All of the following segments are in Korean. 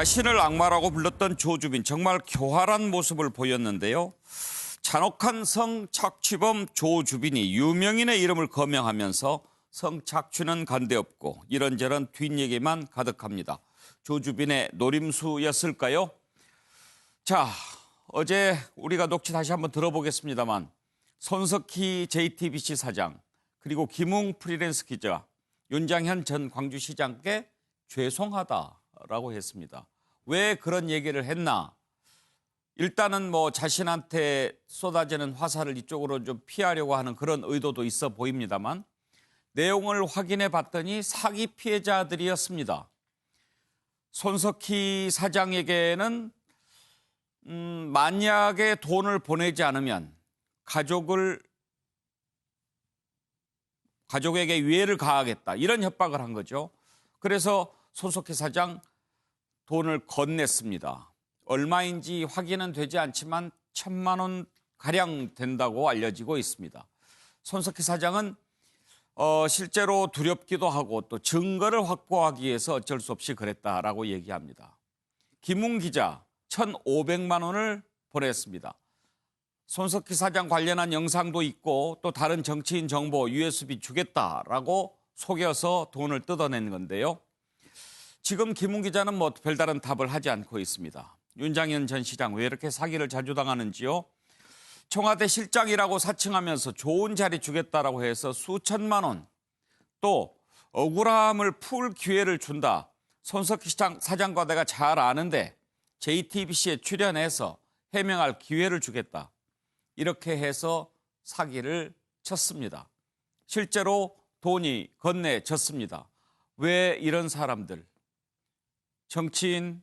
자신을 악마라고 불렀던 조주빈, 정말 교활한 모습을 보였는데요. 잔혹한 성착취범 조주빈이 유명인의 이름을 거명하면서 성착취는 간데없고 이런저런 뒷얘기만 가득합니다. 조주빈의 노림수였을까요? 자, 어제 우리가 녹취 다시 한번 들어보겠습니다만 손석희 JTBC 사장 그리고 김웅 프리랜서 기자, 윤장현 전 광주시장께 죄송하다라고 했습니다. 왜 그런 얘기를 했나? 일단은 뭐 자신한테 쏟아지는 화살을 이쪽으로 좀 피하려고 하는 그런 의도도 있어 보입니다만 내용을 확인해 봤더니 사기 피해자들이었습니다. 손석희 사장에게는 만약에 돈을 보내지 않으면 가족에게 위해를 가하겠다. 이런 협박을 한 거죠. 그래서 손석희 사장 돈을 건넸습니다. 얼마인지 확인은 되지 않지만 1,000만 원 가량 된다고 알려지고 있습니다. 손석희 사장은 실제로 두렵기도 하고 또 증거를 확보하기 위해서 어쩔 수 없이 그랬다라고 얘기합니다. 김웅 기자 1,500만 원을 보냈습니다. 손석희 사장 관련한 영상도 있고 또 다른 정치인 정보 USB 주겠다라고 속여서 돈을 뜯어낸 건데요. 지금 김웅 기자는 뭐 별다른 답을 하지 않고 있습니다. 윤장현 전 시장 왜 이렇게 사기를 자주 당하는지요? 청와대 실장이라고 사칭하면서 좋은 자리 주겠다라고 해서 수천만 원, 또 억울함을 풀 기회를 준다. 손석희 사장과 내가 잘 아는데 JTBC에 출연해서 해명할 기회를 주겠다. 이렇게 해서 사기를 쳤습니다. 실제로 돈이 건네졌습니다. 왜 이런 사람들, 정치인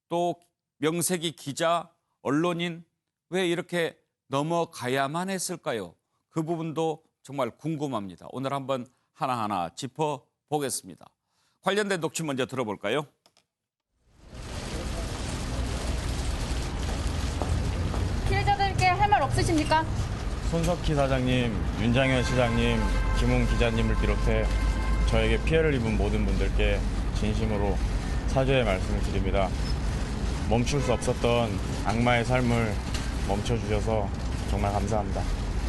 또 명색이 기자, 언론인 왜 이렇게 넘어가야만 했을까요? 그 부분도 정말 궁금합니다. 오늘 한번 하나하나 짚어보겠습니다. 관련된 녹취 먼저 들어볼까요? 피해자들께 할 말 없으십니까? 손석희 사장님, 윤장현 시장님, 김웅 기자님을 비롯해 저에게 피해를 입은 모든 분들께 진심으로 사죄의 말씀을 드립니다. 멈출 수 없었던 악마의 삶을 멈춰주셔서 정말 감사합니다.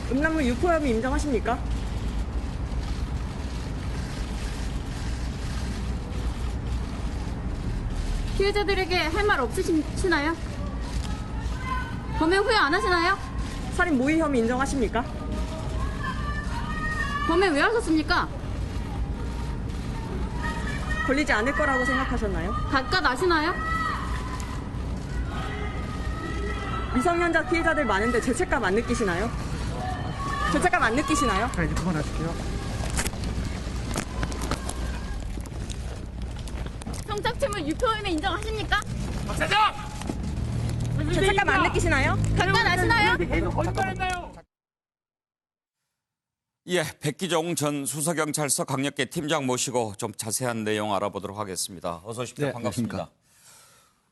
음란물 유포 혐의 인정하십니까? 피해자들에게 할 말 없으시나요? 범행 후회 안 하시나요? 살인 모의 혐의 인정하십니까? 범행 왜 하셨습니까? 걸리지 않을 거라고 생각하셨나요? 각각 아시나요? 미성년자 피해자들 많은데 죄책감 안 느끼시나요? 죄책감 안 느끼시나요? 자, 이제 그만하실게요. 성착취물 유포 혐의 인정하십니까? 죄책감 안 느끼시나요? 각각 아시나요? 예, 백기종 전 수서경찰서 강력계 팀장 모시고 좀 자세한 내용 알아보도록 하겠습니다. 어서 오십시오. 네, 반갑습니다. 안녕하십니까.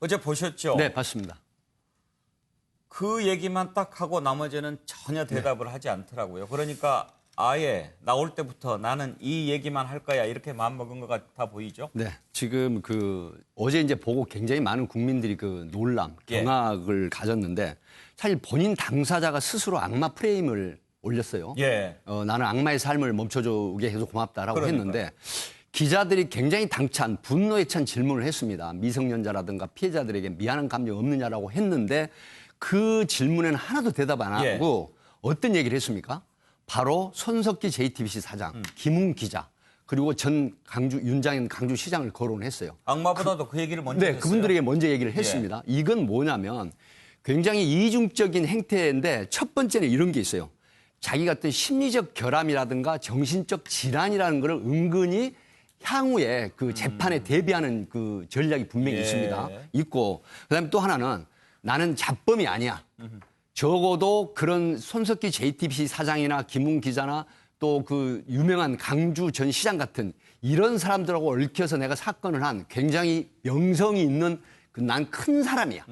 어제 보셨죠? 네, 봤습니다. 그 얘기만 딱 하고 나머지는 전혀 대답을 하지 않더라고요. 그러니까 아예 나올 때부터 나는 이 얘기만 할 거야 이렇게 마음먹은 것 같아 보이죠? 네, 지금 어제 이제 보고 굉장히 많은 국민들이 놀람, 경악을 가졌는데 사실 본인 당사자가 스스로 악마 프레임을 올렸어요. 예. 나는 악마의 삶을 멈춰주게 해서 고맙다라고 그러니까요. 했는데 기자들이 굉장히 당찬, 분노에 찬 질문을 했습니다. 미성년자라든가 피해자들에게 미안한 감정 없느냐라고 했는데 그 질문에는 하나도 대답 안 하고 어떤 얘기를 했습니까? 바로 손석희 JTBC 사장, 김웅 기자, 그리고 윤장현 강주시장을 거론했어요. 악마보다도 그 얘기를 먼저 했어요. 그분들에게 먼저 얘기를 했습니다. 이건 뭐냐면 굉장히 이중적인 행태인데 첫 번째는 이런 게 있어요. 자기 같은 심리적 결함이라든가 정신적 질환이라는 걸 은근히 향후에 그 재판에 대비하는 그 전략이 분명히 있습니다. 있고 그다음에 또 하나는 나는 잡범이 아니야. 적어도 그런 손석희 JTBC 사장이나 김웅 기자나 또 그 유명한 강주 전 시장 같은 이런 사람들하고 얽혀서 내가 사건을 한 굉장히 명성이 있는 난 큰 사람이야.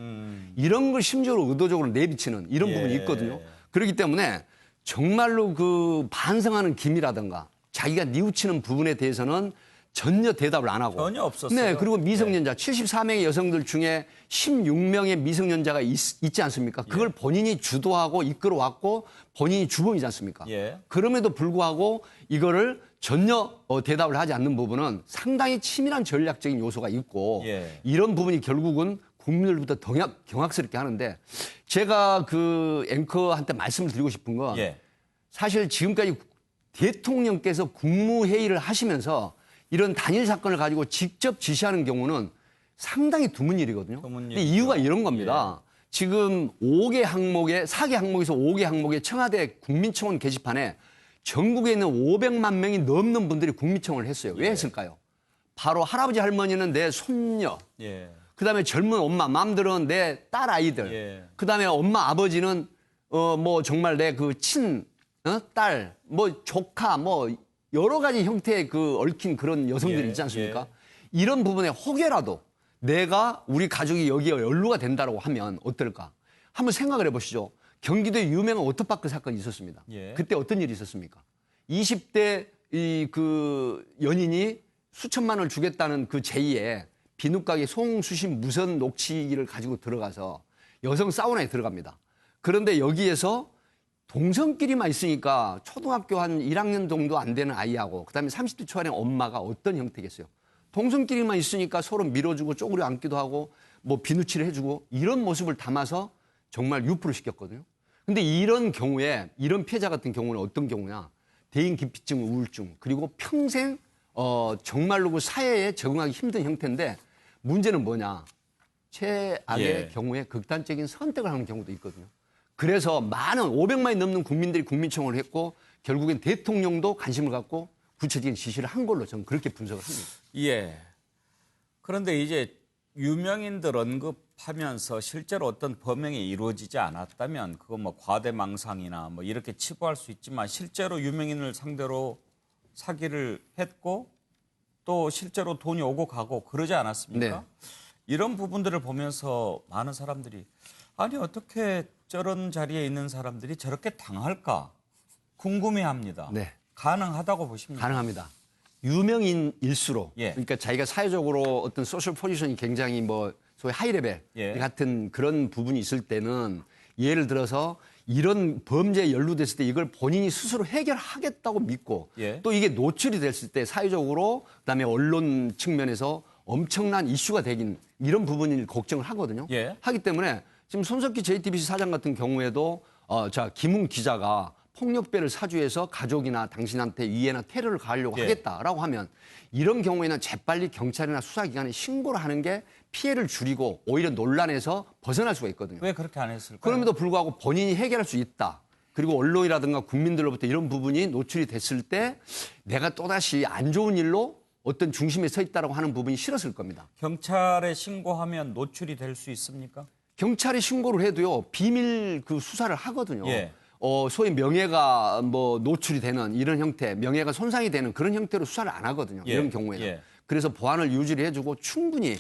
이런 걸 심지어로 의도적으로 내비치는 이런 부분이 있거든요. 그렇기 때문에 정말로 반성하는 김이라든가 자기가 뉘우치는 부분에 대해서는 전혀 대답을 안 하고. 전혀 없었어요. 네, 그리고 미성년자 74명의 여성들 중에 16명의 미성년자가 있지 않습니까? 그걸 본인이 주도하고 이끌어왔고 본인이 주범이지 않습니까? 예. 그럼에도 불구하고 이거를 전혀 대답을 하지 않는 부분은 상당히 치밀한 전략적인 요소가 있고 예. 이런 부분이 결국은 국민들부터 경악스럽게 하는데 제가 그 앵커한테 말씀을 드리고 싶은 건 예. 사실 지금까지 대통령께서 국무회의를 하시면서 이런 단일 사건을 가지고 직접 지시하는 경우는 상당히 드문 일이거든요. 드문 근데 일이죠. 이유가 이런 겁니다. 지금 4개 항목에서 5개 항목의 청와대 국민청원 게시판에 전국에 있는 500만 명이 넘는 분들이 국민청원을 했어요. 왜 했을까요? 바로 할아버지 할머니는 내 손녀, 예. 그다음에 젊은 엄마, 맘들은 내 딸 아이들, 예. 그다음에 엄마 아버지는 뭐 정말 내 그 딸, 뭐 조카, 뭐 여러 가지 형태의 그 얽힌 그런 여성들이 예, 있지 않습니까? 예. 이런 부분에 혹여라도 내가 우리 가족이 여기에 연루가 된다고 하면 어떨까? 한번 생각을 해보시죠. 경기도에 유명한 워터파크 사건이 있었습니다. 예. 그때 어떤 일이 있었습니까? 20대 그 연인이 수천만 원을 주겠다는 그 제의에 비누가게 송수신 무선 녹취기를 가지고 들어가서 여성 사우나에 들어갑니다. 그런데 여기에서 동성끼리만 있으니까 초등학교 한 1학년 정도 안 되는 아이하고 그다음에 30대 초반의 엄마가 어떤 형태겠어요? 동성끼리만 있으니까 서로 밀어주고 쪼그려 앉기도 하고 뭐 비누칠을 해주고 이런 모습을 담아서 정말 유포를 시켰거든요. 근데 이런 경우에 이런 피해자 같은 경우는 어떤 경우냐? 대인기피증, 우울증 그리고 평생 정말로 그 사회에 적응하기 힘든 형태인데 문제는 뭐냐? 최악의 예. 경우에 극단적인 선택을 하는 경우도 있거든요. 그래서 많은 500만이 넘는 국민들이 국민청원을 했고 결국엔 대통령도 관심을 갖고 구체적인 지시를 한 걸로 저는 그렇게 분석을 합니다. 예. 그런데 이제 유명인들 언급하면서 실제로 어떤 범행이 이루어지지 않았다면 그거 뭐 과대망상이나 뭐 이렇게 치부할 수 있지만 실제로 유명인을 상대로 사기를 했고 또 실제로 돈이 오고 가고 그러지 않았습니까? 네. 이런 부분들을 보면서 많은 사람들이 아니 어떻게 저런 자리에 있는 사람들이 저렇게 당할까 궁금해합니다. 네. 가능하다고 보십니까? 가능합니다. 유명인일수록 예. 그러니까 자기가 사회적으로 어떤 소셜 포지션이 굉장히 뭐 소위 하이레벨 예. 같은 그런 부분이 있을 때는 예를 들어서 이런 범죄에 연루됐을 때 이걸 본인이 스스로 해결하겠다고 믿고 예. 또 이게 노출이 됐을 때 사회적으로 그다음에 언론 측면에서 엄청난 이슈가 되긴 이런 부분을 걱정을 하거든요. 예. 하기 때문에 지금 손석희 JTBC 사장 같은 경우에도 김웅 기자가 폭력배를 사주해서 가족이나 당신한테 위해나 테러를 가하려고 예. 하겠다라고 하면 이런 경우에는 재빨리 경찰이나 수사기관에 신고를 하는 게 피해를 줄이고 오히려 논란에서 벗어날 수가 있거든요. 왜 그렇게 안 했을까요? 그럼에도 불구하고 본인이 해결할 수 있다. 그리고 언론이라든가 국민들로부터 이런 부분이 노출이 됐을 때 내가 또다시 안 좋은 일로 어떤 중심에 서 있다라고 하는 부분이 싫었을 겁니다. 경찰에 신고하면 노출이 될 수 있습니까? 경찰이 신고를 해도요 비밀 그 수사를 하거든요. 예. 소위 명예가 뭐 노출이 되는 이런 형태, 명예가 손상이 되는 그런 형태로 수사를 안 하거든요. 예. 이런 경우에는. 예. 그래서 보안을 유지를 해주고 충분히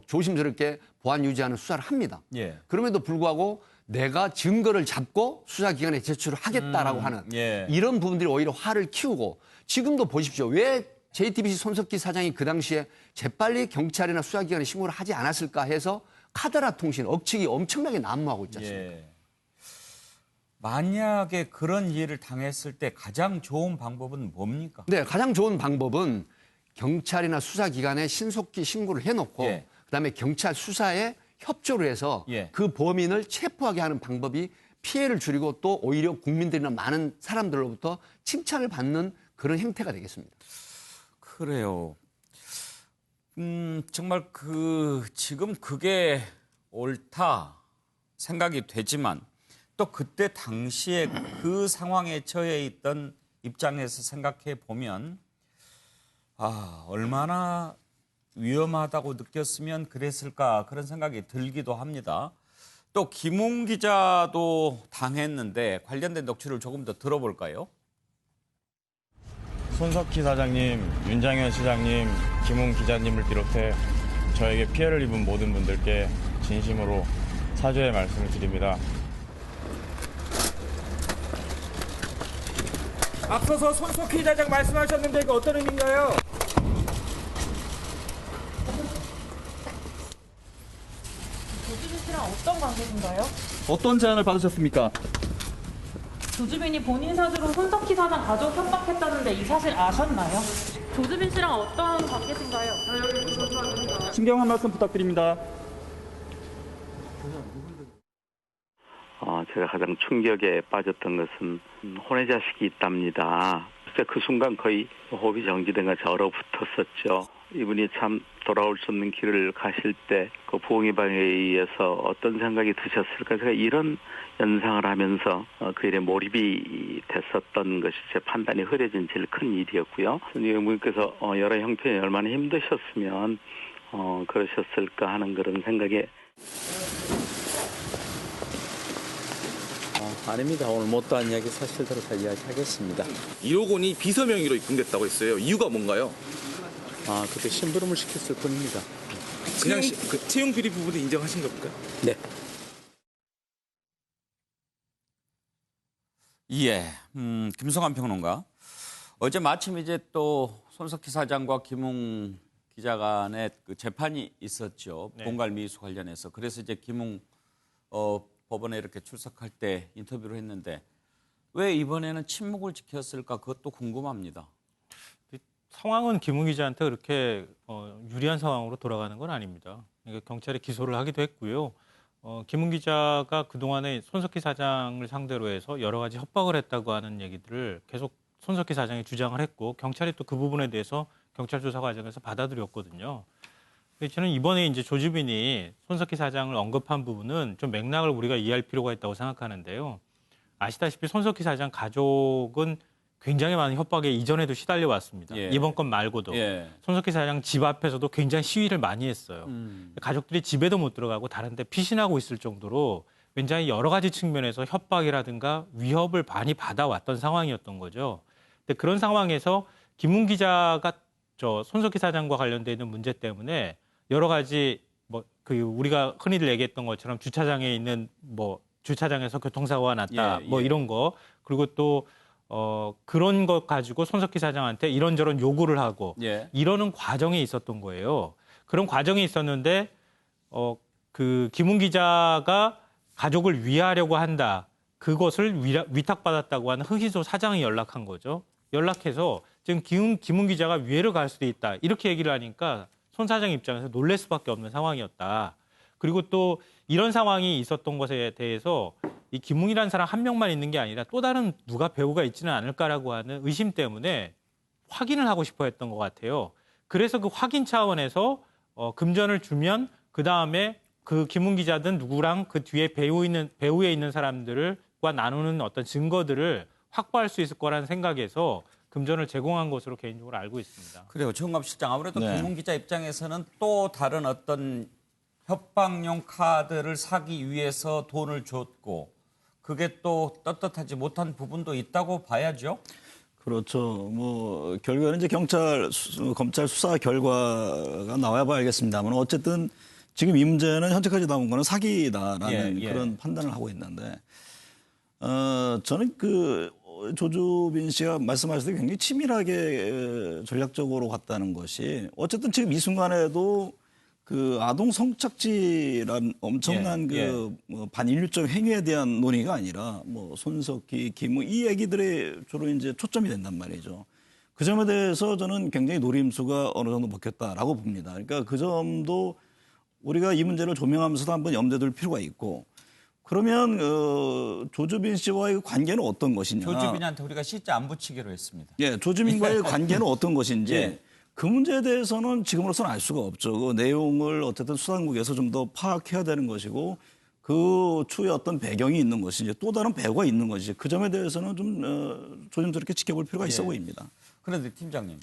조심스럽게 보안 유지하는 수사를 합니다. 예. 그럼에도 불구하고 내가 증거를 잡고 수사기관에 제출을 하겠다라고 하는 예. 이런 부분들이 오히려 화를 키우고 지금도 보십시오. 왜 JTBC 손석희 사장이 그 당시에 재빨리 경찰이나 수사기관에 신고를 하지 않았을까 해서 카더라 통신, 억측이 엄청나게 난무하고 있지 않습니까? 예. 만약에 그런 일을 당했을 때 가장 좋은 방법은 뭡니까? 네, 가장 좋은 방법은 경찰이나 수사기관에 신속히 신고를 해놓고 예. 그다음에 경찰 수사에 협조를 해서 예. 그 범인을 체포하게 하는 방법이 피해를 줄이고 또 오히려 국민들이나 많은 사람들로부터 칭찬을 받는 그런 형태가 되겠습니다. 그래요. 정말 지금 그게 옳다 생각이 되지만 또 그때 당시에 그 상황에 처해 있던 입장에서 생각해 보면 얼마나 위험하다고 느꼈으면 그랬을까 그런 생각이 들기도 합니다. 또 김웅 기자도 당했는데 관련된 녹취를 조금 더 들어볼까요? 손석희 사장님, 윤장현 시장님, 김웅 기자님을 비롯해 저에게 피해를 입은 모든 분들께 진심으로 사죄의 말씀을 드립니다. 앞서서 손석희 사장 말씀하셨는데 이거 어떤 의미인가요? 계신가요? 어떤 제안을 받으셨습니까? 조주빈이 본인 사주로 손석희 사장 가족 협박했다는데 이 사실 아셨나요? 조주빈 씨랑 어떤 관계신가요? 신경 한 말씀 부탁드립니다. 제가 가장 충격에 빠졌던 것은 혼외 자식이 있답니다. 그 순간 거의 호흡이 정지된 것이 얼어붙었었죠. 이분이 참 돌아올 수 없는 길을 가실 때 그 부엉이 방에 의해서 어떤 생각이 드셨을까. 제가 이런 연상을 하면서 그 일에 몰입이 됐었던 것이 제 판단이 흐려진 제일 큰 일이었고요. 이분께서 여러 형편이 얼마나 힘드셨으면 그러셨을까 하는 그런 생각에 아닙니다. 오늘 못다한 이야기 사실대로 다 이야기하겠습니다. 1억 원이 비서명의로 입금됐다고 했어요. 이유가 뭔가요? 그때 심부름을 시켰을 뿐입니다. 그냥 채용 비리 부분도 인정하신 겁니까? 네. 예, 김성환 평론가. 어제 마침 이제 또 손석희 사장과 김웅 기자 간의 그 재판이 있었죠. 네. 본갈 미수 관련해서. 그래서 이제 김웅 법원에 이렇게 출석할 때 인터뷰를 했는데 왜 이번에는 침묵을 지켰을까 그것도 궁금합니다. 상황은 김웅 기자한테 그렇게 유리한 상황으로 돌아가는 건 아닙니다. 그러니까 경찰이 기소를 하기도 했고요. 김웅 기자가 그동안에 손석희 사장을 상대로 해서 여러 가지 협박을 했다고 하는 얘기들을 계속 손석희 사장이 주장을 했고 경찰이 또 그 부분에 대해서 경찰 조사 과정에서 받아들였거든요. 저는 이번에 이제 조주빈이 손석희 사장을 언급한 부분은 좀 맥락을 우리가 이해할 필요가 있다고 생각하는데요. 아시다시피 손석희 사장 가족은 굉장히 많은 협박에 이전에도 시달려 왔습니다. 예. 이번 건 말고도. 예. 손석희 사장 집 앞에서도 굉장히 시위를 많이 했어요. 가족들이 집에도 못 들어가고 다른 데 피신하고 있을 정도로 굉장히 여러 가지 측면에서 협박이라든가 위협을 많이 받아왔던 상황이었던 거죠. 근데 그런 상황에서 김웅 기자가 손석희 사장과 관련돼 있는 문제 때문에 여러 가지 우리가 흔히들 얘기했던 것처럼 주차장에 있는 주차장에서 교통사고가 났다 예. 이런 거 그리고 또 그런 것 가지고 손석희 사장한테 이런저런 요구를 하고 예. 이러는 과정이 있었던 거예요. 그런 과정이 있었는데 그 김웅 기자가 가족을 위하려고 한다. 그것을 위탁받았다고 하는 흥신소 사장이 연락한 거죠. 연락해서 지금 김웅 기자가 위해를 갈 수도 있다. 이렇게 얘기를 하니까 손 사장 입장에서 놀랄 수밖에 없는 상황이었다. 그리고 또 이런 상황이 있었던 것에 대해서 이 김웅이라는 사람 한 명만 있는 게 아니라 또 다른 누가 배우가 있지는 않을까라고 하는 의심 때문에 확인을 하고 싶어 했던 것 같아요. 그래서 그 확인 차원에서 금전을 주면 그다음에 그 김웅 기자든 누구랑 그 뒤에 배후에 있는 사람들과 나누는 어떤 증거들을 확보할 수 있을 거라는 생각에서 금전을 제공한 것으로 개인적으로 알고 있습니다. 그래요. 정갑 실장. 아무래도 네. 김웅 기자 입장에서는 또 다른 어떤 협박용 카드를 사기 위해서 돈을 줬고 그게 또 떳떳하지 못한 부분도 있다고 봐야죠. 그렇죠. 결과는 이제 검찰 수사 결과가 나와야 알겠습니다만 어쨌든 지금 이 문제는 현재까지 나온 거는 사기다라는 예. 그런 판단을 하고 있는데, 저는 조주빈 씨가 말씀하셨을 때 굉장히 치밀하게 전략적으로 갔다는 것이 어쨌든 지금 이 순간에도 그 아동 성착취란 엄청난 반인륜적 행위에 대한 논의가 아니라 손석희, 김웅 이 얘기들에 주로 이제 초점이 된단 말이죠. 그 점에 대해서 저는 굉장히 노림수가 어느 정도 먹혔다라고 봅니다. 그러니까 그 점도 우리가 이 문제를 조명하면서도 한번 염두에 둘 필요가 있고 그러면 조주빈 씨와의 관계는 어떤 것이냐. 조주빈한테 우리가 시자 안 붙이기로 했습니다. 예, 조주빈과의 관계는 어떤 것인지 예. 그 문제에 대해서는 지금으로서는 알 수가 없죠. 그 내용을 어쨌든 수사당국에서 좀 더 파악해야 되는 것이고 그 추후에 어떤 배경이 있는 것인지 또 다른 배후가 있는 것인지 그 점에 대해서는 좀 조심스럽게 지켜볼 필요가 있어 보입니다. 그런데 팀장님,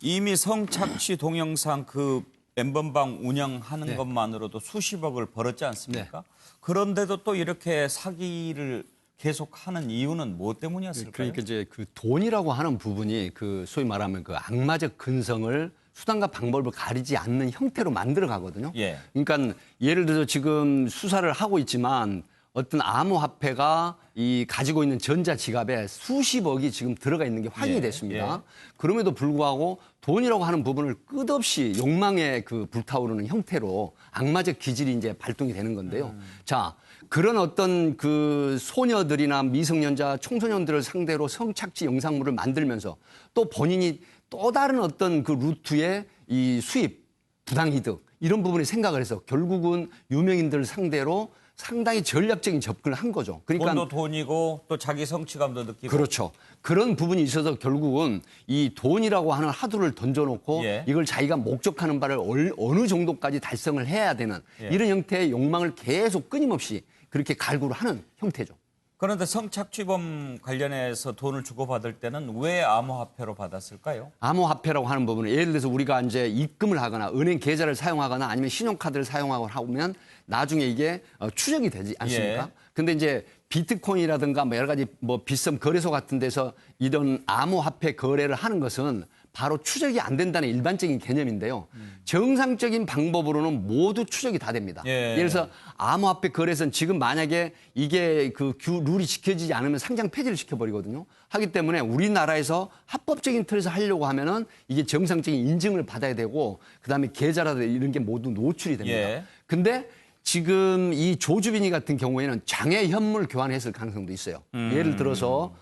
이미 성착취 동영상 그 엠번방 운영하는 것만으로도 수십억을 벌었지 않습니까? 그런데도 또 이렇게 사기를 계속하는 이유는 무엇 때문이었을까요? 그러니까 이제 그 돈이라고 하는 부분이 그 소위 말하면 그 악마적 근성을 수단과 방법을 가리지 않는 형태로 만들어 가거든요. 예. 그러니까 예를 들어서 지금 수사를 하고 있지만 어떤 암호화폐가 이 가지고 있는 전자지갑에 수십억이 지금 들어가 있는 게 확인이 됐습니다. 그럼에도 불구하고 돈이라고 하는 부분을 끝없이 욕망에 그 불타오르는 형태로 악마적 기질이 이제 발동이 되는 건데요. 자, 그런 어떤 그 소녀들이나 미성년자, 청소년들을 상대로 성착취 영상물을 만들면서 또 본인이 또 다른 어떤 그 루트의 이 수입, 부당이득 이런 부분에 생각을 해서 결국은 유명인들 상대로 상당히 전략적인 접근을 한 거죠. 그러니까 돈도 돈이고 또 자기 성취감도 느끼고. 그렇죠. 그런 부분이 있어서 결국은 이 돈이라고 하는 하두를 던져놓고 이걸 자기가 목적하는 바를 어느 정도까지 달성을 해야 되는 이런 형태의 욕망을 계속 끊임없이 그렇게 갈구를 하는 형태죠. 그런데 성착취범 관련해서 돈을 주고받을 때는 왜 암호화폐로 받았을까요? 암호화폐라고 하는 부분은 예를 들어서 우리가 이제 입금을 하거나 은행 계좌를 사용하거나 아니면 신용카드를 사용하거나 하면 나중에 이게 추적이 되지 않습니까? 근데 이제 비트코인이라든가 뭐 여러 가지 뭐 빗썸 거래소 같은 데서 이런 암호화폐 거래를 하는 것은 바로 추적이 안 된다는 일반적인 개념인데요. 정상적인 방법으로는 모두 추적이 다 됩니다. 예를 들어서 암호화폐 거래소는 지금 만약에 이게 그 룰이 지켜지지 않으면 상장 폐지를 시켜버리거든요. 하기 때문에 우리나라에서 합법적인 틀에서 하려고 하면은 이게 정상적인 인증을 받아야 되고 그다음에 계좌라든가 이런 게 모두 노출이 됩니다. 근데 지금 이 조주빈이 같은 경우에는 장외 현물 교환했을 가능성도 있어요. 예를 들어서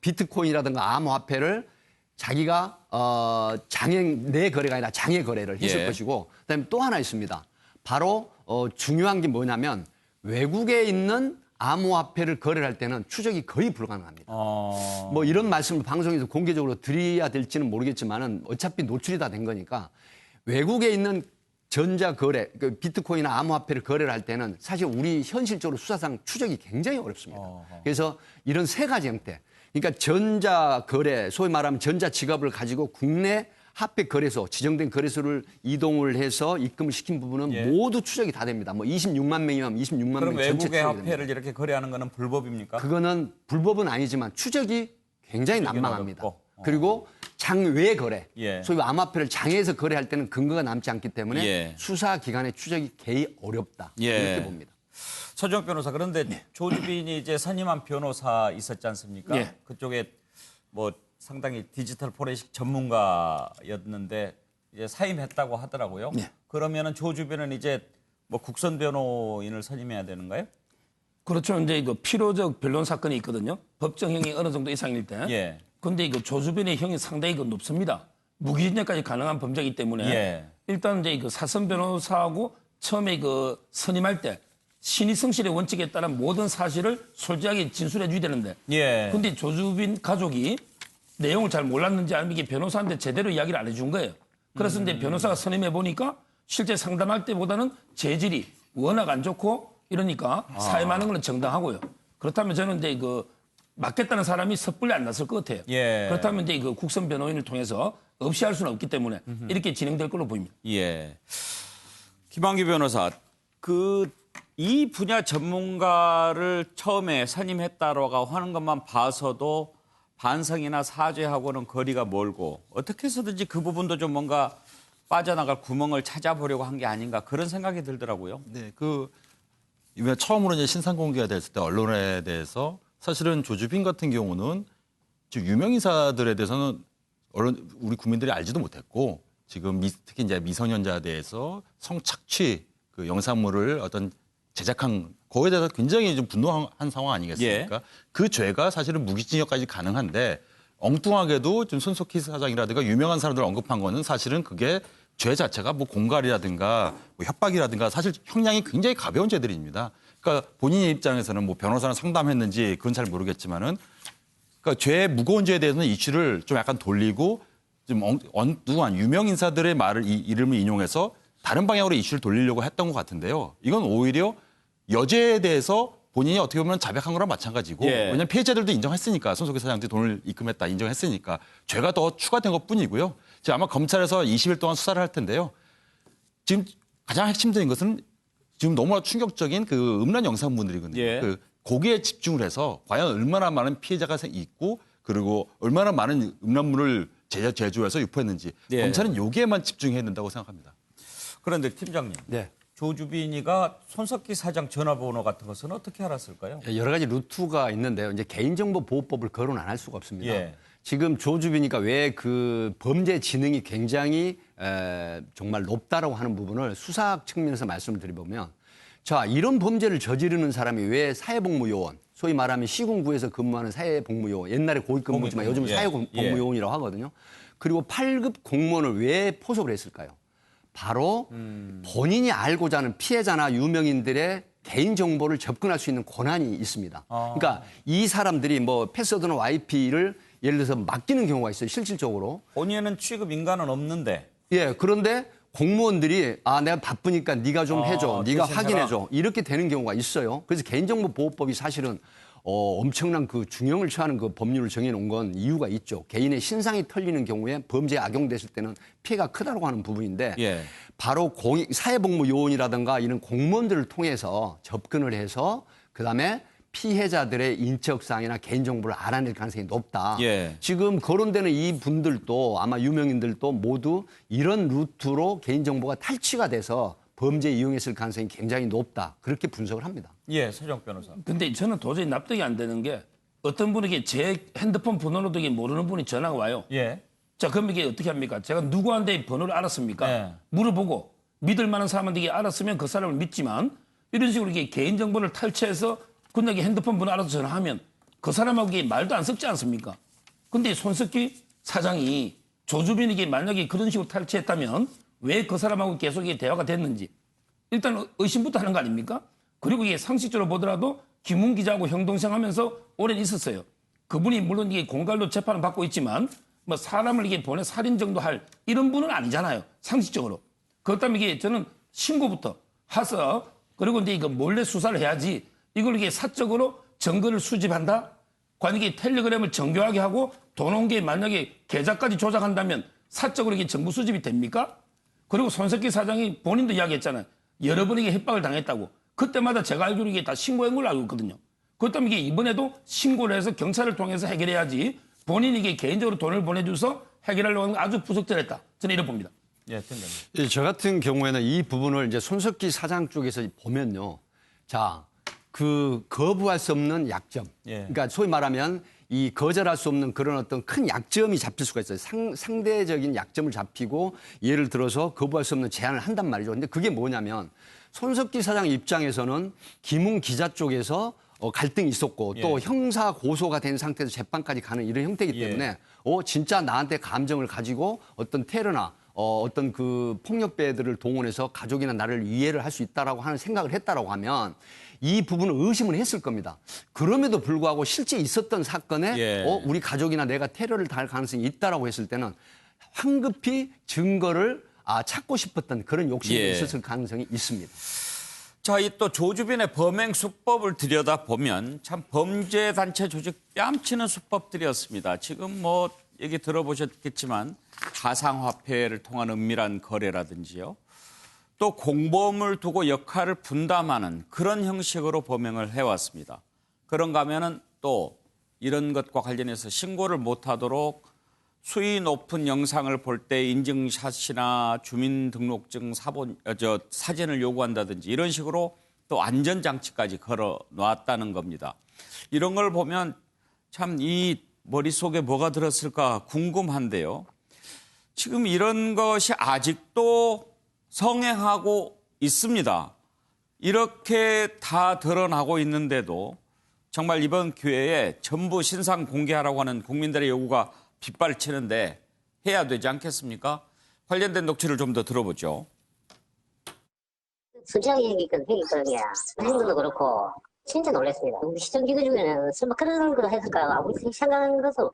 비트코인이라든가 암호화폐를 자기가 장행 내 거래가 아니라 장외 거래를 했을 것이고 그다음에 또 하나 있습니다. 바로 중요한 게 뭐냐면 외국에 있는 암호화폐를 거래를 할 때는 추적이 거의 불가능합니다. 뭐 이런 말씀을 방송에서 공개적으로 드려야 될지는 모르겠지만은 어차피 노출이 다 된 거니까 외국에 있는 전자거래, 그 비트코인이나 암호화폐를 거래를 할 때는 사실 우리 현실적으로 수사상 추적이 굉장히 어렵습니다. 그래서 이런 세 가지 형태. 그러니까 전자거래, 소위 말하면 전자지갑을 가지고 국내 화폐 거래소, 지정된 거래소를 이동을 해서 입금을 시킨 부분은 모두 추적이 다 됩니다. 뭐 26만 명이면 26만 명 그럼 전체 외국의 추적이 화폐를 됩니다. 이렇게 거래하는 거는 불법입니까? 그거는 불법은 아니지만 추적이 굉장히 난망합니다. 어렵고. 그리고 장외 거래, 소위 암호화폐를 장외에서 거래할 때는 근거가 남지 않기 때문에 수사기관의 추적이 개의 어렵다. 이렇게 봅니다. 서정욱 변호사, 그런데 조주빈이 이제 선임한 변호사 있었지 않습니까? 그쪽에 뭐 상당히 디지털 포렌식 전문가였는데 이제 사임했다고 하더라고요. 그러면은 조주빈은 이제 뭐 국선 변호인을 선임해야 되는가요? 그렇죠. 이제 이거 필요적 변론 사건이 있거든요. 법정형이 어느 정도 이상일 때. 근데 이거 조주빈의 형이 상당히 높습니다. 무기징역까지 가능한 범죄이기 때문에 일단 이제 그 사선 변호사하고 처음에 그 선임할 때 신의 성실의 원칙에 따른 모든 사실을 솔직하게 진술해 줘야 되는데. 근데 조주빈 가족이 내용을 잘 몰랐는지 아니면 이게 변호사한테 제대로 이야기를 안 해준 거예요. 그래서 이제 변호사가 선임해 보니까 실제 상담할 때보다는 재질이 워낙 안 좋고 이러니까 사임하는 건 정당하고요. 그렇다면 저는 이제 그 맡겠다는 사람이 섣불리 안 났을 것 같아요. 그렇다면 이제 그 국선 변호인을 통해서 없이 할 수는 없기 때문에 이렇게 진행될 걸로 보입니다. 김한규 변호사, 이 분야 전문가를 처음에 선임했다라고 하는 것만 봐서도 반성이나 사죄하고는 거리가 멀고 어떻게 해서든지 그 부분도 좀 뭔가 빠져나갈 구멍을 찾아보려고 한 게 아닌가 그런 생각이 들더라고요. 네, 이번에 처음으로 이제 신상 공개가 됐을 때 언론에 대해서 사실은 조주빈 같은 경우는 지금 유명 인사들에 대해서는 우리 국민들이 알지도 못했고 지금 특히 이제 미성년자에 대해서 성착취 그 영상물을 어떤 제작한 거기에 대해서 굉장히 좀 분노한 상황 아니겠습니까? 그 죄가 사실은 무기징역까지 가능한데 엉뚱하게도 좀 손석희 사장이라든가 유명한 사람들 언급한 거는 사실은 그게 죄 자체가 뭐 공갈이라든가 뭐 협박이라든가 사실 형량이 굉장히 가벼운 죄들입니다. 그러니까 본인의 입장에서는 뭐 변호사랑 상담했는지 그건 잘 모르겠지만은 그러니까 죄 무거운 죄에 대해서는 이슈를 좀 약간 돌리고 좀 엉뚱한 유명 인사들의 이름을 인용해서 다른 방향으로 이슈를 돌리려고 했던 것 같은데요. 이건 오히려 여죄에 대해서 본인이 어떻게 보면 자백한 거랑 마찬가지고 왜냐하면 피해자들도 인정했으니까 손석희 사장한테 돈을 입금했다 인정했으니까 죄가 더 추가된 것뿐이고요. 지금 아마 검찰에서 20일 동안 수사를 할 텐데요. 지금 가장 핵심적인 것은 지금 너무나 충격적인 그 음란 영상물들이거든요. 거기에 집중을 해서 과연 얼마나 많은 피해자가 있고 그리고 얼마나 많은 음란물을 제조해서 유포했는지 검찰은 여기에만 집중해야 된다고 생각합니다. 그런데 팀장님, 조주빈이가 손석희 사장 전화번호 같은 것은 어떻게 알았을까요? 여러 가지 루트가 있는데요. 이제 개인정보보호법을 거론 안 할 수가 없습니다. 예. 지금 조주빈이가 왜 그 범죄 지능이 굉장히 정말 높다라고 하는 부분을 수사학 측면에서 말씀을 드려보면 자, 이런 범죄를 저지르는 사람이 왜 사회복무요원, 소위 말하면 시군구에서 근무하는 사회복무요원, 옛날에 고위근무지만 요즘은 예. 사회복무요원이라고 하거든요. 그리고 8급 공무원을 왜 포섭을 했을까요? 바로 본인이 알고자 하는 피해자나 유명인들의 개인정보를 접근할 수 있는 권한이 있습니다. 그러니까 이 사람들이 뭐 패스워드나 YP를 예를 들어서 맡기는 경우가 있어요, 실질적으로. 본인은 취급 인간은 없는데. 예, 그런데 공무원들이 내가 바쁘니까 네가 좀 해줘, 네가 확인해줘 이렇게 되는 경우가 있어요. 그래서 개인정보보호법이 사실은 엄청난 그 중형을 처하는 그 법률을 정해놓은 건 이유가 있죠. 개인의 신상이 털리는 경우에 범죄에 악용됐을 때는 피해가 크다고 하는 부분인데 예. 바로 사회복무요원이라든가 이런 공무원들을 통해서 접근을 해서 그다음에 피해자들의 인적사항이나 개인정보를 알아낼 가능성이 높다. 예. 지금 거론되는 이 분들도 아마 유명인들도 모두 이런 루트로 개인정보가 탈취가 돼서 범죄에 이용했을 가능성이 굉장히 높다. 그렇게 분석을 합니다. 예, 서정 변호사. 근데 저는 도저히 납득이 안 되는 게 어떤 분에게 제 핸드폰 번호로도 이게 모르는 분이 전화가 와요. 예. 자, 그럼 이게 어떻게 합니까? 제가 누구한테 번호를 알았습니까? 예. 물어보고 믿을 만한 사람한테 이게 알았으면 그 사람을 믿지만 이런 식으로 이게 개인정보를 탈취해서 그냥 핸드폰 번호 알아서 전화하면 그 사람하고 이게 말도 안 섞지 않습니까? 근데 손석희 사장이 조주빈에게 만약에 그런 식으로 탈취했다면 왜 그 사람하고 계속 이게 대화가 됐는지 일단 의심부터 하는 거 아닙니까? 그리고 이게 상식적으로 보더라도 김웅 기자하고 형동생 하면서 오래 있었어요. 그분이 물론 이게 공갈로 재판을 받고 있지만 뭐 사람을 이게 보내 살인 정도 할 이런 분은 아니잖아요. 상식적으로. 그렇다면 이게 저는 신고부터 해서 그리고 이제 이거 몰래 수사를 해야지 이걸 이게 사적으로 증거를 수집한다? 과연 이게 텔레그램을 정교하게 하고 돈 온 게 만약에 계좌까지 조작한다면 사적으로 이게 정보 수집이 됩니까? 그리고 손석희 사장이 본인도 이야기했잖아요. 여러 번 이게 협박을 당했다고. 그때마다 제가 알기로 이게 다 신고한 걸로 알고 있거든요. 그렇다면 이게 이번에도 신고를 해서 경찰을 통해서 해결해야지 본인이 이게 개인적으로 돈을 보내줘서 해결하려고 하는 건 아주 부적절했다. 저는 이렇게 봅니다. 예, 팀장님. 저 같은 경우에는 이 부분을 이제 손석희 사장 쪽에서 보면요. 자, 그 거부할 수 없는 약점. 예. 그러니까 소위 말하면 이 거절할 수 없는 그런 어떤 큰 약점이 잡힐 수가 있어요. 상대적인 약점을 잡히고 예를 들어서 거부할 수 없는 제안을 한단 말이죠. 근데 그게 뭐냐면 손석희 사장 입장에서는 김웅 기자 쪽에서 갈등이 있었고 또 형사 고소가 된 상태에서 재판까지 가는 이런 형태이기 때문에 진짜 나한테 감정을 가지고 어떤 테러나 어떤 그 폭력배들을 동원해서 가족이나 나를 이해를 할 수 있다라고 하는 생각을 했다라고 하면 이 부분을 의심을 했을 겁니다. 그럼에도 불구하고 실제 있었던 사건에 우리 가족이나 내가 테러를 당할 가능성이 있다라고 했을 때는 황급히 증거를 찾고 싶었던 그런 욕심이 있었을 가능성이 있습니다. 자, 이 또 조주빈의 범행 수법을 들여다보면 참 범죄단체 조직 뺨치는 수법들이었습니다. 지금 뭐 얘기 들어보셨겠지만 가상화폐를 통한 은밀한 거래라든지요. 또 공범을 두고 역할을 분담하는 그런 형식으로 범행을 해왔습니다. 그런가 하면은 또 이런 것과 관련해서 신고를 못하도록 수위 높은 영상을 볼 때 인증샷이나 주민등록증 사진을 요구한다든지 이런 식으로 또 안전장치까지 걸어 놨다는 겁니다. 이런 걸 보면 참 이 머릿속에 뭐가 들었을까 궁금한데요. 지금 이런 것이 아직도 성행하고 있습니다. 이렇게 다 드러나고 있는데도 정말 이번 기회에 전부 신상 공개하라고 하는 국민들의 요구가 빗발치는데 해야 되지 않겠습니까? 관련된 녹취를 좀 더 들어보죠. 순진하게 얘기했거든요. 행동도 그렇고 진짜 놀랐습니다. 우리 시청기구 중에는 설마 그런 거 했을까 하고 생각하는 것도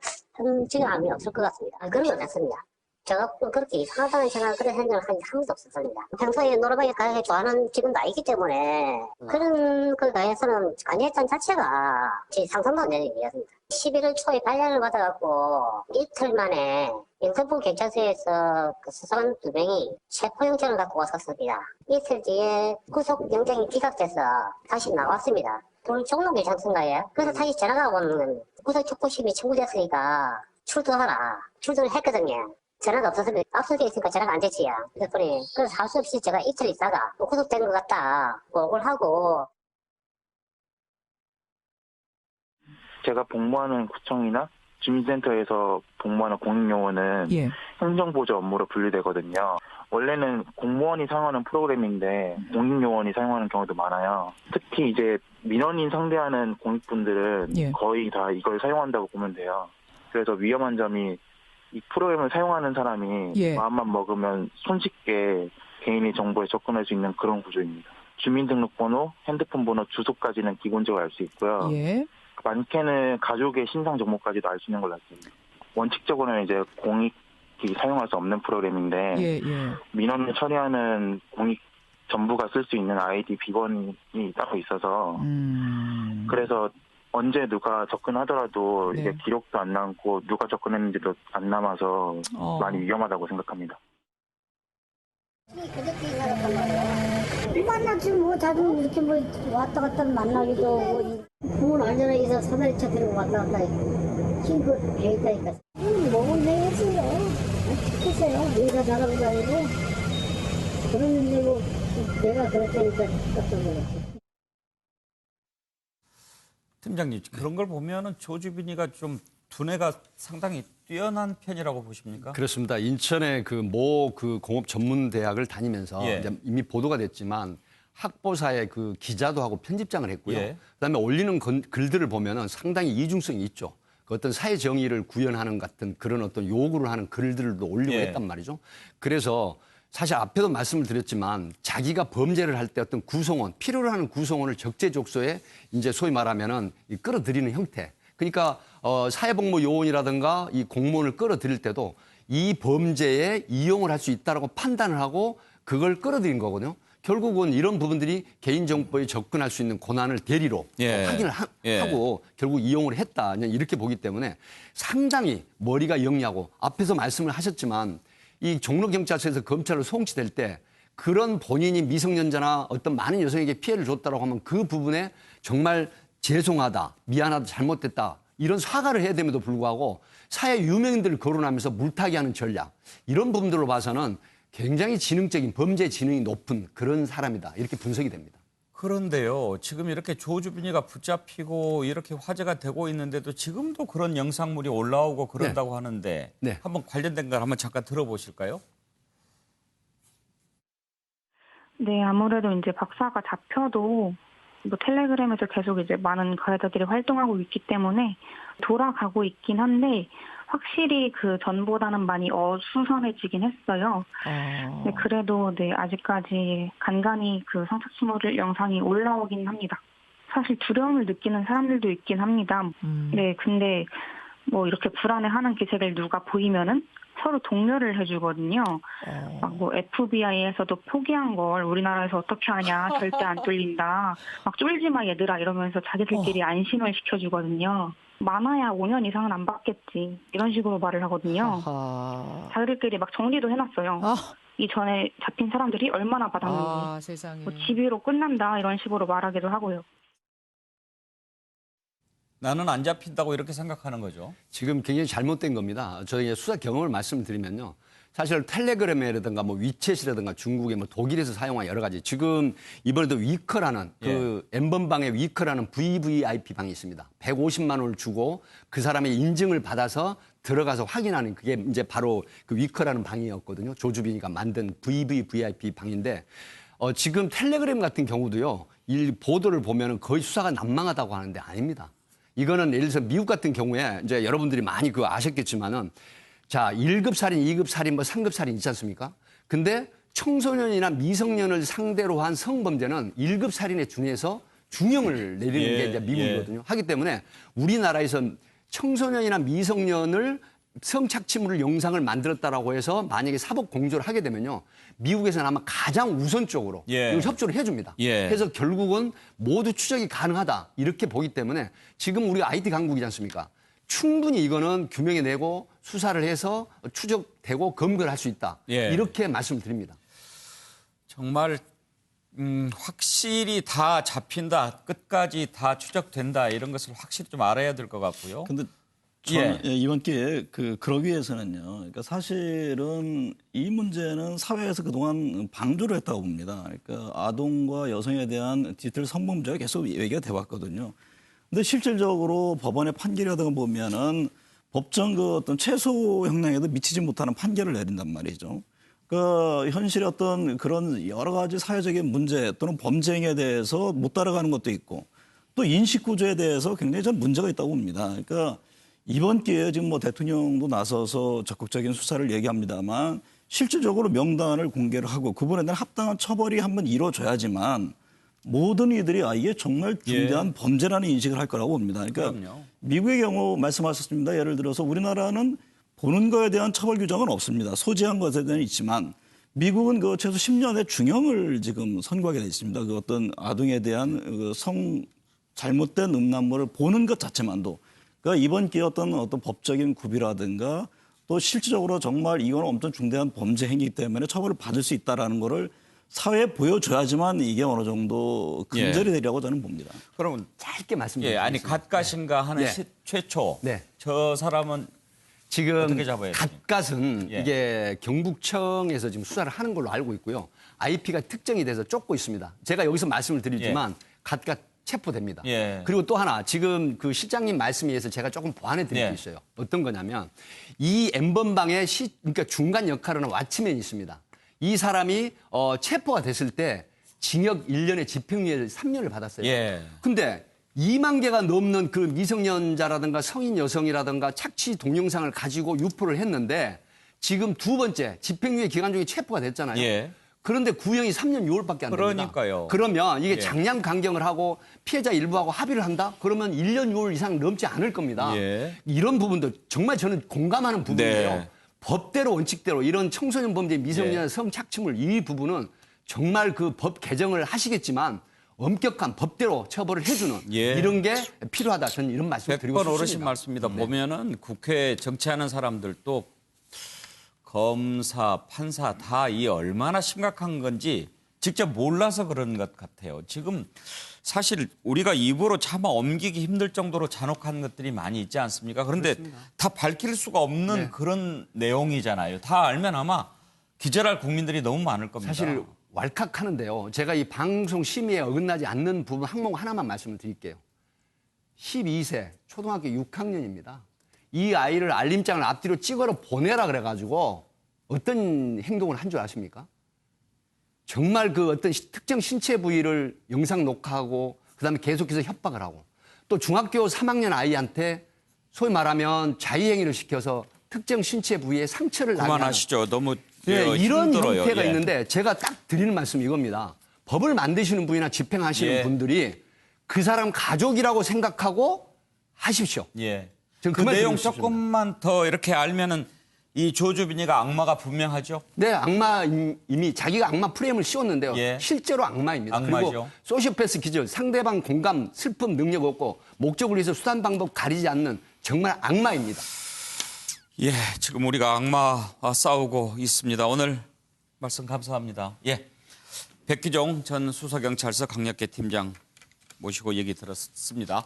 지금 아무 없을 것 같습니다. 그런 건 않습니다. 제가 그렇게 이상하다는 생각 그런 생각을 한 번도 없었습니다. 평소에 노래방에 가서 좋아하는 지금도 아니기 때문에 그런 걸 가해서는 관여했던 자체가 제 상상도 안 되는 일이었습니다. 11월 초에 발령을 받아갖고 이틀 만에 영등포 경찰서에서 그 수사관 2명이 체포영장을 갖고 왔었습니다. 이틀 뒤에 구속영장이 기각돼서 다시 나왔습니다. 오늘 종로 경찰서인가요? 그래서 다시 전화가 오는 구속 촉구심이 청구됐으니까 출두하라. 출두를 했거든요. 전화가 없었으면 압수돼 있으니까 전화가 안 됐지야. 그랬더니 그래서 할 수 없이 제가 이틀 있다가 또 구속된 것 같다 그걸 하고. 제가 복무하는 구청이나 주민센터에서 복무하는 공익요원은 행정보조 업무로 분류되거든요. 원래는 공무원이 사용하는 프로그램인데 공익요원이 사용하는 경우도 많아요. 특히 이제 민원인 상대하는 공익분들은 거의 다 이걸 사용한다고 보면 돼요. 그래서 위험한 점이 이 프로그램을 사용하는 사람이 마음만 먹으면 손쉽게 개인의 정보에 접근할 수 있는 그런 구조입니다. 주민등록번호, 핸드폰 번호, 주소까지는 기본적으로 알 수 있고요. 많게는 가족의 신상 정보까지도 알 수 있는 걸로 알고 있습니다. 원칙적으로는 이제 공익이 사용할 수 없는 프로그램인데 민원을 처리하는 공익 전부가 쓸 수 있는 아이디 비번이 따로 있어서 그래서 언제 누가 접근하더라도 이게 기록도 안 남고 누가 접근했는지도 안 남아서 많이 위험하다고 생각합니다. 만나지 뭐 자주 이렇게 뭐 왔다 갔다 만나기도 하고 부모는 완전히 이사 사다리 차 들고 왔다 갔다 힘그 배 있다니까 먹은 내겠어요. 좋겠어요. 인사 잘하고 다니고 그러는데 뭐 내가 그랬다니까 깜짝 놀랐지. 팀장님, 그런 걸 보면은 조주빈이가 좀 두뇌가 상당히 뛰어난 편이라고 보십니까? 그렇습니다. 인천의 그 모 그 공업 전문 대학을 다니면서 이제 이미 보도가 됐지만 학보사의 그 기자도 하고 편집장을 했고요. 그다음에 올리는 글들을 보면은 상당히 이중성이 있죠. 그 어떤 사회 정의를 구현하는 같은 그런 어떤 요구를 하는 글들도 올리고 했단 말이죠. 그래서 사실 앞에도 말씀을 드렸지만 자기가 범죄를 할 때 어떤 구성원, 필요로 하는 구성원을 적재적소에 이제 소위 말하면은 끌어들이는 형태. 그러니까 사회복무 요원이라든가 이 공무원을 끌어들일 때도 이 범죄에 이용을 할 수 있다라고 판단을 하고 그걸 끌어들인 거거든요. 결국은 이런 부분들이 개인정보에 접근할 수 있는 권한을 대리로 확인을 하고 결국 이용을 했다. 이렇게 보기 때문에 상당히 머리가 영리하고 앞에서 말씀을 하셨지만 이 종로경찰서에서 검찰로 송치될 때 그런 본인이 미성년자나 어떤 많은 여성에게 피해를 줬다고 하면 그 부분에 정말 죄송하다, 미안하다, 잘못됐다 이런 사과를 해야 됨에도 불구하고 사회 유명인들을 거론하면서 물타기하는 전략 이런 부분들로 봐서는 굉장히 지능적인 범죄 지능이 높은 그런 사람이다 이렇게 분석이 됩니다. 그런데요, 지금 이렇게 조주빈이가 붙잡히고 이렇게 화제가 되고 있는데도 지금도 그런 영상물이 올라오고 그런다고 하는데 한번 관련된 걸 한번 잠깐 들어보실까요? 네, 아무래도 이제 박사가 잡혀도 뭐 텔레그램에서 계속 이제 많은 가해자들이 활동하고 있기 때문에 돌아가고 있긴 한데 확실히 그 전보다는 많이 어수선해지긴 했어요. 네, 그래도 아직까지 간간히 그 성착취물 영상이 올라오긴 합니다. 사실 두려움을 느끼는 사람들도 있긴 합니다. 네, 근데 뭐 이렇게 불안해하는 기색을 누가 보이면은 서로 독려를 해주거든요. 막 뭐 FBI에서도 포기한 걸 우리나라에서 어떻게 하냐, 절대 안 뚫린다. 막 쫄지 마 얘들아 이러면서 자기들끼리 안심을 시켜주거든요. 많아야 5년 이상은 안 받겠지. 이런 식으로 말을 하거든요. 자기들끼리 막 정리도 해놨어요. 이전에 잡힌 사람들이 얼마나 받았는지. 세상에. 뭐 집유로 끝난다 이런 식으로 말하기도 하고요. 나는 안 잡힌다고 이렇게 생각하는 거죠. 지금 굉장히 잘못된 겁니다. 저희 수사 경험을 말씀드리면요. 사실 텔레그램이라든가 뭐 위챗이라든가 중국의 뭐 독일에서 사용한 여러 가지 지금 이번에도 위커라는 그 N번방에 위커라는 VVIP 방이 있습니다. 150만 원을 주고 그 사람의 인증을 받아서 들어가서 확인하는 그게 이제 바로 그 위커라는 방이었거든요. 조주빈이가 만든 VVIP 방인데 지금 텔레그램 같은 경우도요. 이 보도를 보면은 거의 수사가 난망하다고 하는데 아닙니다. 이거는 예를 들어서 미국 같은 경우에 이제 여러분들이 많이 그거 아셨겠지만은 자, 1급 살인, 2급 살인, 뭐 3급 살인 있지 않습니까? 근데 청소년이나 미성년을 상대로 한 성범죄는 1급 살인에 준해서 중형을 내리는 게 이제 미국이거든요. 하기 때문에 우리나라에서 청소년이나 미성년을 성착취물 영상을 만들었다라고 해서 만약에 사법 공조를 하게 되면요. 미국에서는 아마 가장 우선적으로 이걸 협조를 해줍니다. 그래서 결국은 모두 추적이 가능하다 이렇게 보기 때문에 지금 우리가 IT 강국이지 않습니까? 충분히 이거는 규명해내고 수사를 해서 추적되고 검거를 할 수 있다. 이렇게 말씀드립니다. 정말 확실히 다 잡힌다, 끝까지 다 추적된다 이런 것을 확실히 좀 알아야 될 것 같고요. 근데 저는 이번 기회에 그러기 위해서는요. 그러니까 사실은 이 문제는 사회에서 그동안 방조를 했다고 봅니다. 그러니까 아동과 여성에 대한 디지털 성범죄가 계속 얘기가 돼 왔거든요. 근데 실질적으로 법원의 판결이라든가 보면은 법정 어떤 최소 형량에도 미치지 못하는 판결을 내린단 말이죠. 그 현실의 어떤 그런 여러 가지 사회적인 문제 또는 범죄 행위에 대해서 못 따라가는 것도 있고 또 인식 구조에 대해서 굉장히 좀 문제가 있다고 봅니다. 그러니까 이번 기회에 지금 뭐 대통령도 나서서 적극적인 수사를 얘기합니다만 실질적으로 명단을 공개를 하고 그분에 대한 합당한 처벌이 한번 이루어져야지만 모든 이들이 이게 정말 중대한 범죄라는 인식을 할 거라고 봅니다. 그러니까 그럼요. 미국의 경우 말씀하셨습니다. 예를 들어서 우리나라는 보는 거에 대한 처벌 규정은 없습니다. 소지한 것에 대한 있지만 미국은 최소 10년의 중형을 지금 선고하게 돼 있습니다. 어떤 아동에 대한 잘못된 음란물을 보는 것 자체만도. 그러니까 이번 기회 어떤 법적인 구비라든가 또 실질적으로 정말 이건 엄청 중대한 범죄 행위이기 때문에 처벌을 받을 수 있다라는 거를 사회에 보여줘야지만 이게 어느 정도 근절이 되리라고 저는 봅니다. 그러면 짧게 말씀드리겠습니다. 아니 갓갓인가 하는 최초. 저 사람은 지금 어떻게 잡아야 갓갓은 이게 경북청에서 지금 수사를 하는 걸로 알고 있고요. IP가 특정이 돼서 쫓고 있습니다. 제가 여기서 말씀을 드리지만 갓갓 체포됩니다. 그리고 또 하나 지금 그 실장님 말씀에 의해서 제가 조금 보완해 드릴 게 있어요. 어떤 거냐면 이 N번방에 그러니까 중간 역할을 하는 왓츠맨이 있습니다. 이 사람이 체포가 됐을 때 징역 1년에 집행유예 3년을 받았어요. 근데 2만 개가 넘는 그 미성년자라든가 성인 여성이라든가 착취 동영상을 가지고 유포를 했는데 지금 두 번째 집행유예 기간 중에 체포가 됐잖아요. 그런데 구형이 3년 6월밖에 안 됩니다. 그러니까요. 그러면 이게 장량 강경을 하고 피해자 일부하고 합의를 한다? 그러면 1년 6월 이상 넘지 않을 겁니다. 이런 부분도 정말 저는 공감하는 부분이에요. 법대로 원칙대로 이런 청소년 범죄 미성년자 성착취물 이 부분은 정말 그 법 개정을 하시겠지만 엄격한 법대로 처벌을 해주는 이런 게 필요하다. 저는 이런 말씀을 드리고 싶습니다. 100번 어르신 말씀입니다. 보면은 국회에 정치하는 사람들도 검사, 판사 다 이 얼마나 심각한 건지 직접 몰라서 그런 것 같아요. 지금 사실 우리가 입으로 차마 옮기기 힘들 정도로 잔혹한 것들이 많이 있지 않습니까? 그런데 다 밝힐 수가 없는 그런 내용이잖아요. 다 알면 아마 기절할 국민들이 너무 많을 겁니다. 사실 왈칵하는데요. 제가 이 방송 심의에 어긋나지 않는 부분 항목 하나만 말씀을 드릴게요. 12세 초등학교 6학년입니다. 이 아이를 알림장을 앞뒤로 찍어서 보내라 그래가지고 어떤 행동을 한 줄 아십니까? 정말 그 어떤 특정 신체 부위를 영상 녹화하고 그다음에 계속해서 협박을 하고 또 중학교 3학년 아이한테 소위 말하면 자위행위를 시켜서 특정 신체 부위에 상처를 나게 하는. 그만하시죠. 너무 이런 힘들어요. 형태가 있는데 제가 딱 드리는 말씀이 이겁니다. 법을 만드시는 분이나 집행하시는 분들이 그 사람 가족이라고 생각하고 하십시오. 그 내용 조금만 더 이렇게 알면은 이 조주빈이가 악마가 분명하죠? 네, 이미 자기가 악마 프레임을 씌웠는데요. 실제로 악마입니다. 악마죠. 그리고 소시오패스 기질, 상대방 공감, 슬픔, 능력 없고 목적을 위해서 수단 방법 가리지 않는 정말 악마입니다. 지금 우리가 악마와 싸우고 있습니다. 오늘 말씀 감사합니다. 백기종 전 수서경찰서 강력계 팀장 모시고 얘기 들었습니다.